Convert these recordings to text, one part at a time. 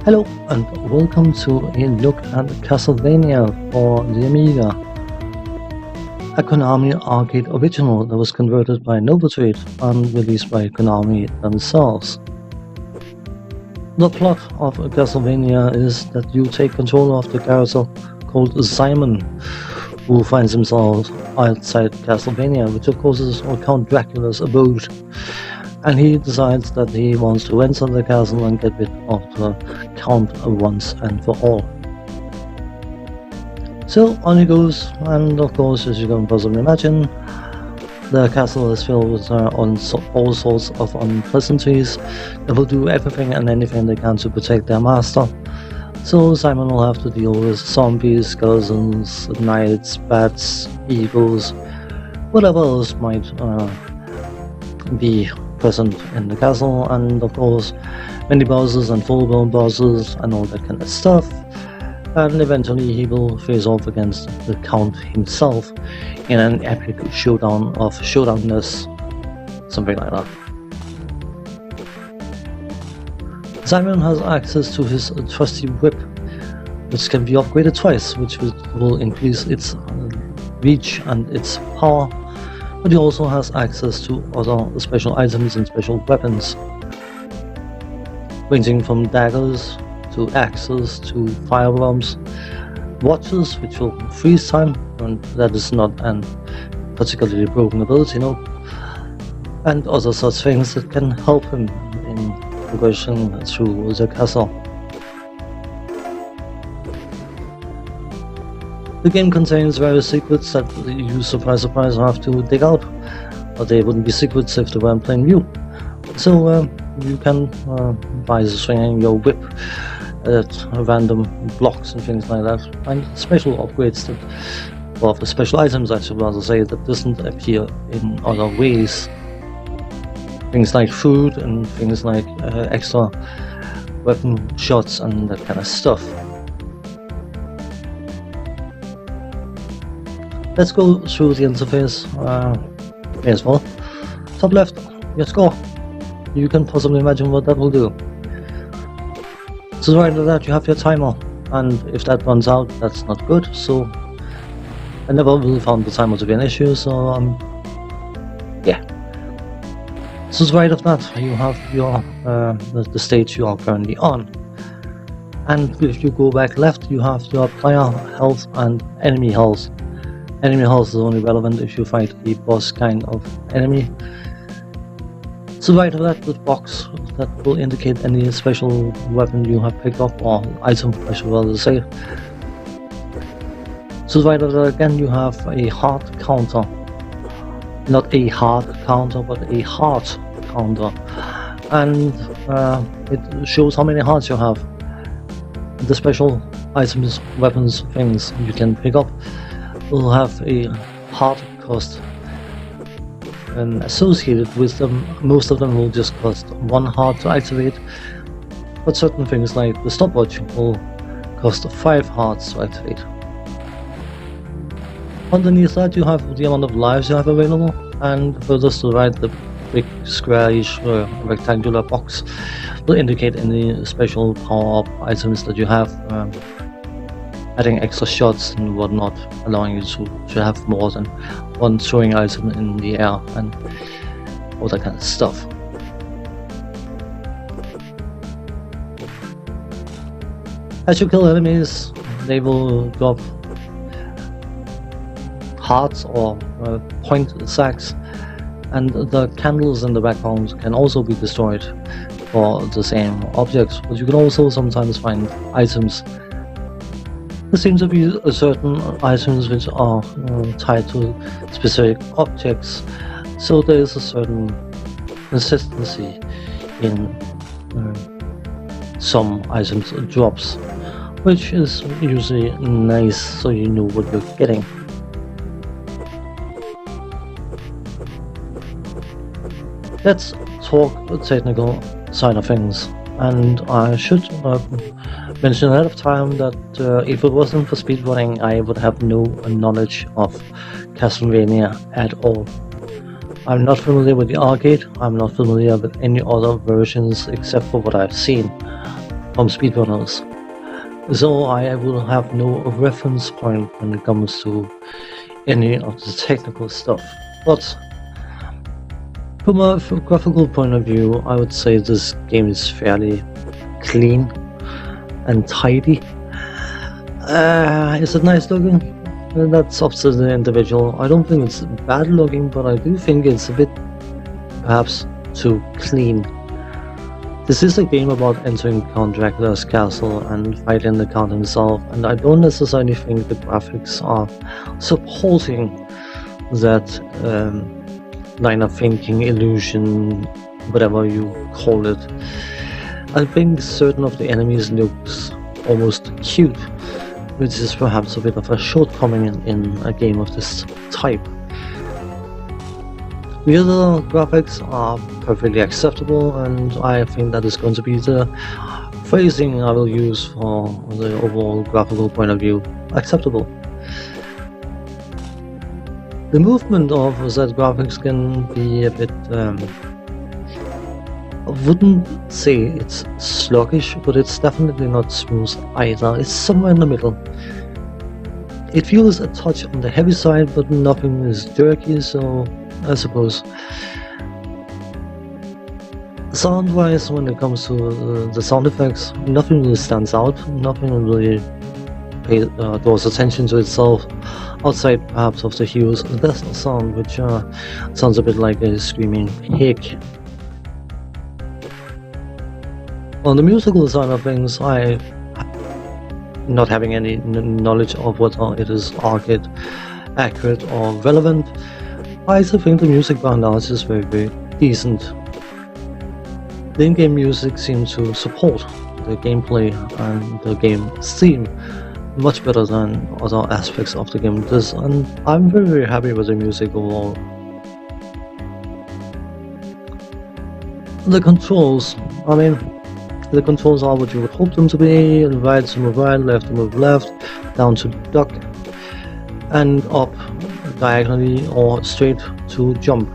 Hello and welcome to a look at Castlevania for the Amiga, a Konami arcade original that was converted by Novotrade and released by Konami themselves. The plot of Castlevania is that you take control of the character called Simon, who finds himself outside Castlevania, which of course is Count Dracula's abode. And he decides that he wants to enter the castle and get rid of the Count once and for all. So on he goes, and of course, as you can possibly imagine, the castle is filled with all sorts of unpleasantries that will do everything and anything they can to protect their master. So Simon will have to deal with zombies, skeletons, knights, bats, eagles, whatever else might be present in the castle, and of course many bosses and full-blown bosses and all that kind of stuff, and eventually he will face off against the Count himself in an epic showdown of showdownness, something like that. Simon has access to his trusty whip, which can be upgraded twice, which will increase its reach and its power. But he also has access to other special items and special weapons, ranging from daggers to axes to firearms, watches which will freeze time, and that is not a particularly broken ability, no, and other such things that can help him in progression through the castle. The game contains various secrets that you, surprise surprise, have to dig out, but they wouldn't be secrets if they weren't plain view. So you can, by swinging your whip at random blocks and things like that, find special upgrades that, or special items I should rather say, that doesn't appear in other ways. Things like food and things like extra weapon shots and that kind of stuff. Let's go through the interface. May as well. Top left, your score. You can possibly imagine what that will do. To the right of that you have your timer, and if that runs out, that's not good, so I never really found the timer to be an issue, so yeah. To the right of that you have your the stage you are currently on, and if you go back left you have your player health and enemy health. Enemy health is only relevant if you fight a boss kind of enemy. To the right of that, the box that will indicate any special weapon you have picked up, or item I should rather say. To the right of that again you have a heart counter. Not a hard counter, but a heart counter. And it shows how many hearts you have. The special items, weapons, things you can pick up will have a heart cost associated with them. Most of them will just cost 1 heart to activate, but certain things like the stopwatch will cost 5 hearts to activate. Underneath that you have the amount of lives you have available, and further to the right the big squarish rectangular box will indicate any special power-up items that you have, adding extra shots and whatnot, allowing you to have more than one throwing item in the air and all that kind of stuff. As you kill enemies, they will drop hearts or point sacks, and the candles in the background can also be destroyed for the same objects, but you can also sometimes find items. There seems to be certain items which are tied to specific objects, so there is a certain consistency in some items drops, which is usually nice, so you know what you're getting. Let's talk the technical side of things, and I should mention ahead of time that if it wasn't for speedrunning I would have no knowledge of Castlevania at all. I'm not familiar with the arcade, I'm not familiar with any other versions except for what I've seen. from speedrunners. So I will have no reference point when it comes to any of the technical stuff. But from a graphical point of view, I would say this game is fairly clean and tidy. Is it nice looking? That's up to the individual. I don't think it's bad looking, but I do think it's a bit perhaps too clean. This is a game about entering Count Dracula's castle and fighting the Count himself, and I don't necessarily think the graphics are supporting that line of thinking, illusion, whatever you call it. I think certain of the enemies looks almost cute, which is perhaps a bit of a shortcoming in a game of this type. The other graphics are perfectly acceptable, and I think that is going to be the phrasing I will use for the overall graphical point of view. Acceptable. The movement of that graphics can be a bit, I wouldn't say it's sluggish, but it's definitely not smooth either. It's somewhere in the middle. It feels a touch on the heavy side, but nothing is jerky, so I suppose. Sound-wise, when it comes to the sound effects, nothing really stands out, nothing really draws attention to itself, outside perhaps of the hues. There's a sound which sounds a bit like a screaming pig. On the musical side of things, not having any knowledge of whether it is arcade, accurate or relevant, I also think the music by and large is very, very decent. The in-game music seems to support the gameplay and the game theme much better than other aspects of the game does, and I'm very, very happy with the music overall. The controls, the controls are what you would hope them to be: right to move right, left to move left, down to duck, and up diagonally or straight to jump.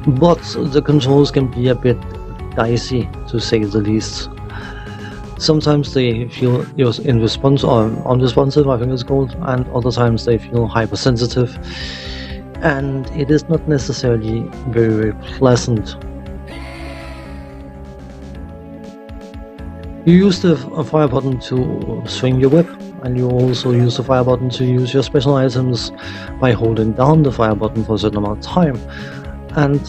But the controls can be a bit dicey, to say the least. Sometimes they feel unresponsive, I think it's called, and other times they feel hypersensitive, and it is not necessarily very, very pleasant. You use the fire button to swing your whip, and you also use the fire button to use your special items by holding down the fire button for a certain amount of time. And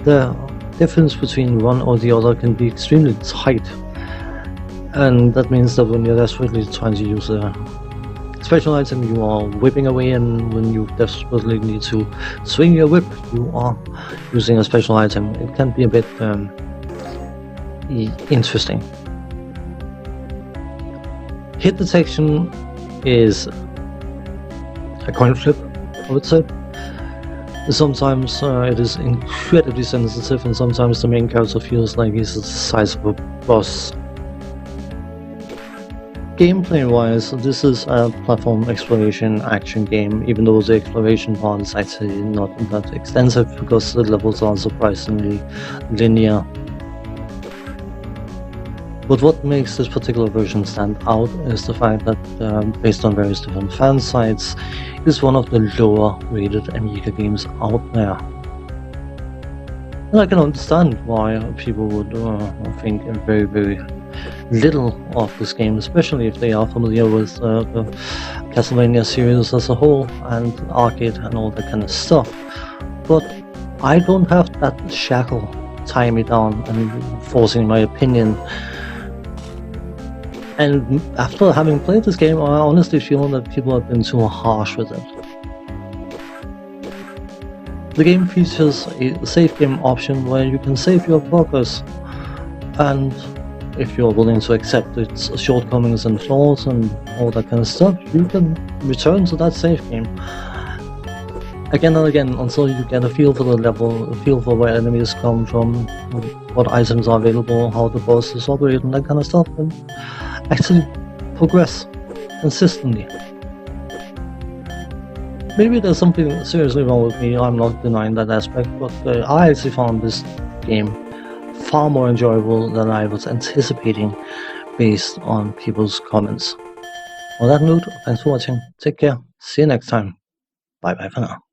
the difference between one or the other can be extremely tight. And that means that when you're desperately trying to use a special item, you are whipping away, and when you desperately need to swing your whip, you are using a special item. It can be a bit interesting. Hit detection is a coin flip, I would say. Sometimes it is incredibly sensitive, and sometimes the main character feels like he's the size of a boss. Gameplay wise, this is a platform exploration action game, even though the exploration part is actually not that extensive because the levels are surprisingly linear. But what makes this particular version stand out is the fact that, based on various different fan sites, it's one of the lower rated Amiga games out there. And I can understand why people would think very, very little of this game, especially if they are familiar with the Castlevania series as a whole and arcade and all that kind of stuff. But I don't have that shackle tying me down and forcing my opinion. And after having played this game, I honestly feel that people have been too harsh with it. The game features a save game option where you can save your progress, and if you're willing to accept its shortcomings and flaws and all that kind of stuff, you can return to that save game again and again until you get a feel for the level, a feel for where enemies come from, what items are available, how the bosses operate, and that kind of stuff, and actually progress consistently. Maybe there's something seriously wrong with me, I'm not denying that aspect, but I actually found this game far more enjoyable than I was anticipating based on people's comments. On that note, thanks for watching. Take care. See you next time. Bye bye for now.